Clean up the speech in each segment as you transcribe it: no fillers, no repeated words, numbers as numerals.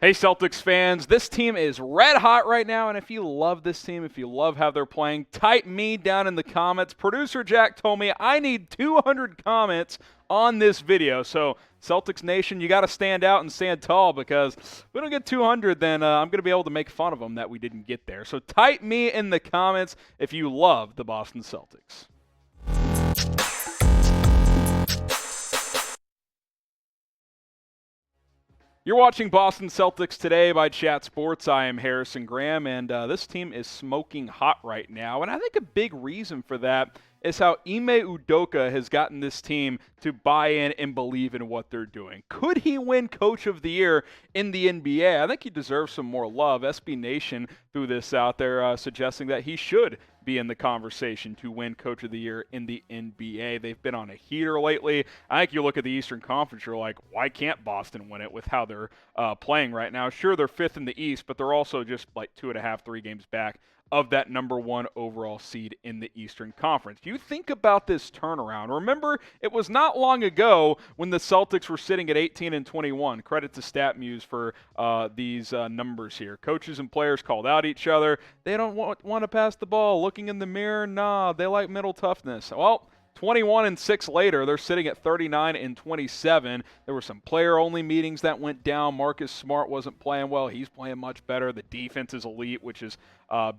Hey, Celtics fans, this team is red hot right now, and if you love this team, if you love how they're playing, type me down in the comments. Producer Jack told me I need 200 comments on this video, so Celtics Nation, you got to stand out and stand tall, because if we don't get 200, then I'm going to be able to make fun of them that we didn't get there. So type me in the comments if you love the Boston Celtics. You're watching Boston Celtics Today by Chat Sports. I am Harrison Graham, and this team is smoking hot right now. And I think a big reason for that is how Ime Udoka has gotten this team to buy in and believe in what they're doing. Could he win Coach of the Year in the NBA? I think he deserves some more love. SB Nation threw this out there suggesting that he should be in the conversation to win Coach of the Year in the NBA. They've been on a heater lately. I think you look at the Eastern Conference, you're like, why can't Boston win it with how they're playing right now? Sure, they're fifth in the East, but they're also just like 2.5, 3 games back of that number one overall seed in the Eastern Conference. You think about this turnaround. Remember, it was not long ago when the Celtics were sitting at 18-21. Credit to StatMuse for these numbers here. Coaches and players called out each other. They don't want to pass the ball. Looking in the mirror, nah, they like mental toughness. Well, 21-6 later, they're sitting at 39-27. There were some player-only meetings that went down. Marcus Smart wasn't playing well. He's playing much better. The defense is elite, which has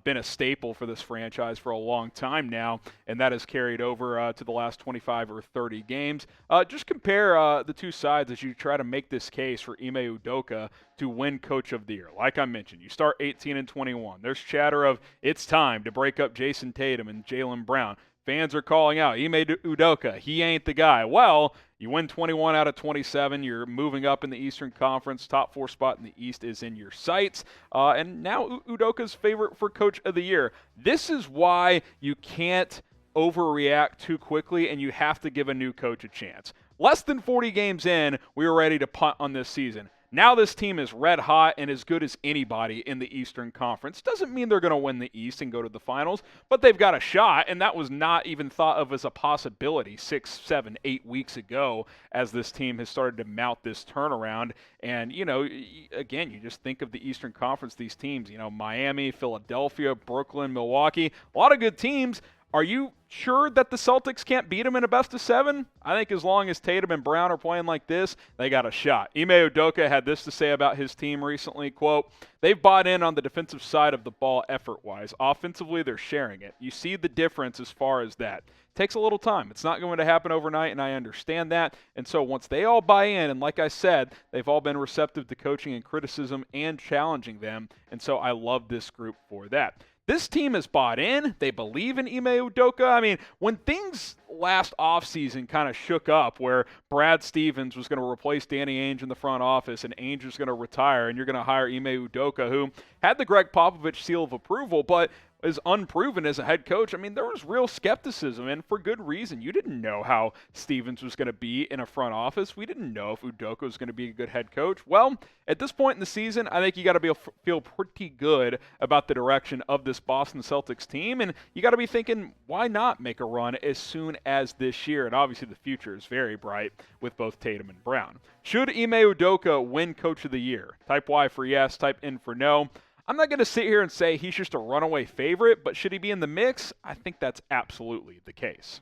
been a staple for this franchise for a long time now, and that has carried over to the last 25 or 30 games. Just compare the two sides as you try to make this case for Ime Udoka to win Coach of the Year. Like I mentioned, you start 18-21. There's chatter of it's time to break up Jayson Tatum and Jaylen Brown. Fans are calling out, Ime Udoka, he ain't the guy. Well, you win 21 out of 27. You're moving up in the Eastern Conference. Top 4 spot in the East is in your sights. And now Udoka's favorite for Coach of the Year. This is why you can't overreact too quickly, and you have to give a new coach a chance. Less than 40 games in, we were ready to punt on this season. Now this team is red hot and as good as anybody in the Eastern Conference. Doesn't mean they're going to win the East and go to the finals, but they've got a shot, and that was not even thought of as a possibility 6, 7, 8 weeks ago as this team has started to mount this turnaround. And, you know, again, you just think of the Eastern Conference, these teams, you know, Miami, Philadelphia, Brooklyn, Milwaukee, a lot of good teams. Are you sure that the Celtics can't beat them in a best-of-7? I think as long as Tatum and Brown are playing like this, they got a shot. Ime Udoka had this to say about his team recently, quote, "They've bought in on the defensive side of the ball effort-wise. Offensively, they're sharing it. You see the difference as far as that. It takes a little time. It's not going to happen overnight, and I understand that. And so once they all buy in, and like I said, they've all been receptive to coaching and criticism and challenging them, and so I love this group for that." This team has bought in. They believe in Ime Udoka. I mean, when things last offseason kind of shook up where Brad Stevens was going to replace Danny Ainge in the front office and Ainge was going to retire and you're going to hire Ime Udoka, who had the Greg Popovich seal of approval, but is unproven as a head coach. I mean, there was real skepticism, and for good reason. You didn't know how Stevens was going to be in a front office. We didn't know if Udoka was going to be a good head coach. Well, at this point in the season, I think you got to feel pretty good about the direction of this Boston Celtics team, and you got to be thinking, why not make a run as soon as this year? And obviously the future is very bright with both Tatum and Brown. Should Ime Udoka win Coach of the Year? Type Y for yes, type N for no. I'm not going to sit here and say he's just a runaway favorite, but should he be in the mix? I think that's absolutely the case.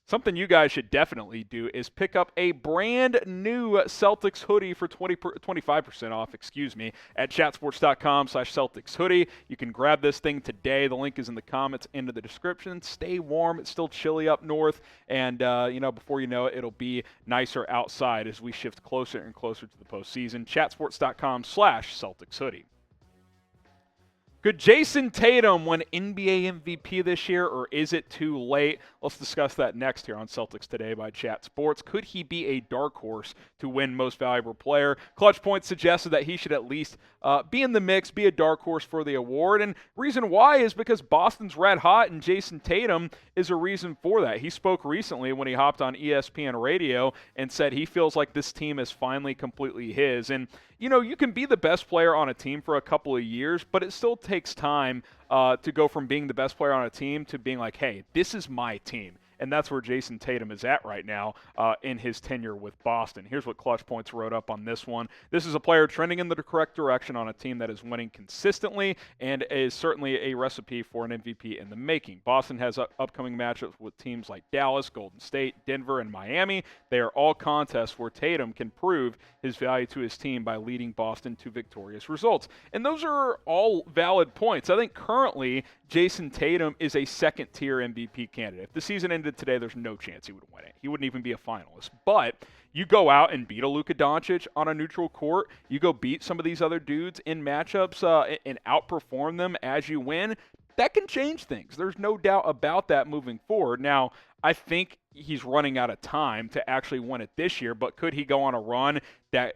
Something you guys should definitely do is pick up a brand new Celtics hoodie for 25% off, at chatsports.com/Celtics hoodie. You can grab this thing today. The link is in the comments and in the description. Stay warm. It's still chilly up north, and before you know it, it'll be nicer outside as we shift closer and closer to the postseason. chatsports.com/Celtics hoodie. Could Jayson Tatum win NBA MVP this year, or is it too late? Let's discuss that next here on Celtics Today by Chat Sports. Could he be a dark horse to win Most Valuable Player? Clutch Point suggested that he should at least be in the mix, be a dark horse for the award. And reason why is because Boston's red hot, and Jayson Tatum is a reason for that. He spoke recently when he hopped on ESPN radio and said he feels like this team is finally completely his. And, you know, you can be the best player on a team for a couple of years, but it still takes time to go from being the best player on a team to being like, hey, this is my team. and that's where Jayson Tatum is at right now in his tenure with Boston. Here's what Clutch Points wrote up on this one. This is a player trending in the correct direction on a team that is winning consistently and is certainly a recipe for an MVP in the making. Boston has upcoming matchups with teams like Dallas, Golden State, Denver, and Miami. They are all contests where Tatum can prove his value to his team by leading Boston to victorious results. And those are all valid points. I think currently Jayson Tatum is a second-tier MVP candidate. If the season ended today, there's no chance he would win it. He wouldn't even be a finalist. But you go out and beat a Luka Doncic on a neutral court. You go beat some of these other dudes in matchups and outperform them as you win. That can change things. There's no doubt about that moving forward. Now, I think he's running out of time to actually win it this year, but could he go on a run that,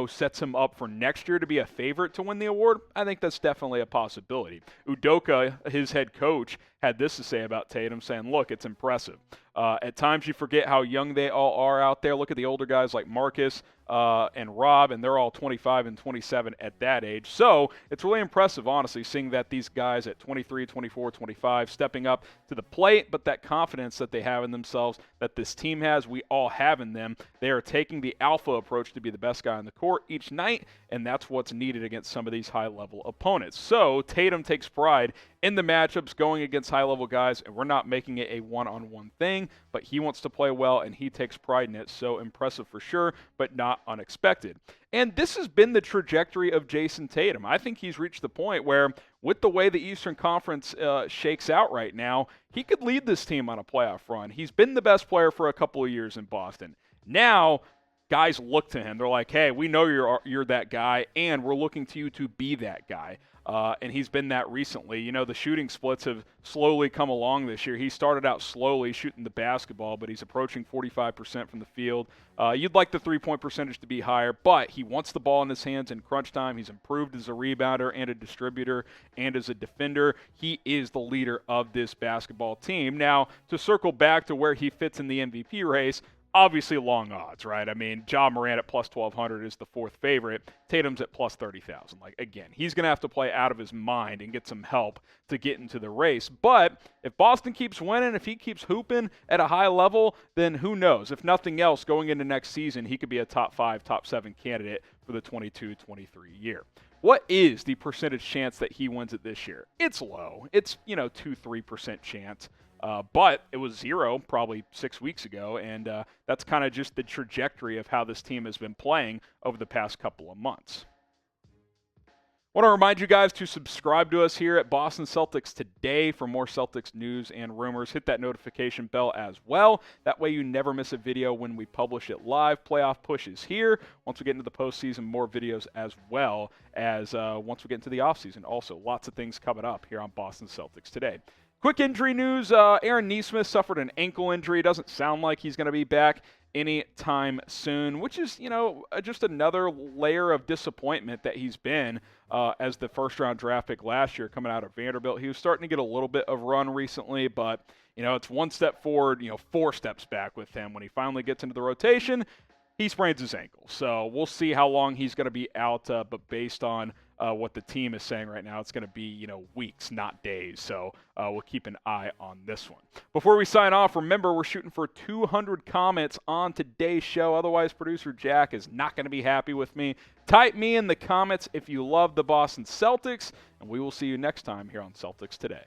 sets him up for next year to be a favorite to win the award? I think that's definitely a possibility. Udoka, his head coach, had this to say about Tatum, saying, look, it's impressive. At times you forget how young they all are out there. Look at the older guys like Marcus and Rob, and they're all 25 and 27 at that age. So it's really impressive, honestly, seeing that these guys at 23, 24, 25 stepping up to the plate, but that confidence that they have in themselves, that this team has, we all have in them. They are taking the alpha approach to be the best guy on the court each night, and that's what's needed against some of these high-level opponents. So Tatum takes pride in the matchups going against high-level guys, and we're not making it a one-on-one thing, but he wants to play well, and he takes pride in it. So impressive for sure, but not unexpected. And this has been the trajectory of Jayson Tatum. I think he's reached the point where, with the way the Eastern Conference shakes out right now, he could lead this team on a playoff run. He's been the best player for a couple of years in Boston. Now, guys look to him. They're like, hey, we know you're that guy, and we're looking to you to be that guy. And he's been that recently. The shooting splits have slowly come along this year. He started out slowly shooting the basketball, but he's approaching 45% from the field. You'd like the three-point percentage to be higher, but he wants the ball in his hands in crunch time. He's improved as a rebounder and a distributor and as a defender. He is the leader of this basketball team. Now, to circle back to where he fits in the MVP race, obviously long odds, right? I mean, Ja Morant at plus 1,200 is the fourth favorite. Tatum's at plus 30,000. Again, he's going to have to play out of his mind and get some help to get into the race. But if Boston keeps winning, if he keeps hooping at a high level, then who knows? If nothing else, going into next season, he could be a top 5, top 7 candidate for the 22-23 year. What is the percentage chance that he wins it this year? It's low. It's, 2-3% chance. But it was 0 probably 6 weeks ago, and that's kind of just the trajectory of how this team has been playing over the past couple of months. I want to remind you guys to subscribe to us here at Boston Celtics Today for more Celtics news and rumors. Hit that notification bell as well. That way you never miss a video when we publish it live. Playoff push is here. Once we get into the postseason, more videos as well as once we get into the offseason. Also, lots of things coming up here on Boston Celtics Today. Quick injury news, Aaron Nesmith suffered an ankle injury. Doesn't sound like he's going to be back anytime soon, which is, just another layer of disappointment that he's been as the first-round draft pick last year coming out of Vanderbilt. He was starting to get a little bit of run recently, but, it's one step forward, 4 steps back with him. When he finally gets into the rotation, he sprains his ankle. So we'll see how long he's going to be out, but based on what the team is saying right now, it's going to be, weeks, not days. So we'll keep an eye on this one. Before we sign off, remember we're shooting for 200 comments on today's show. Otherwise, producer Jack is not going to be happy with me. Type me in the comments if you love the Boston Celtics, and we will see you next time here on Celtics Today.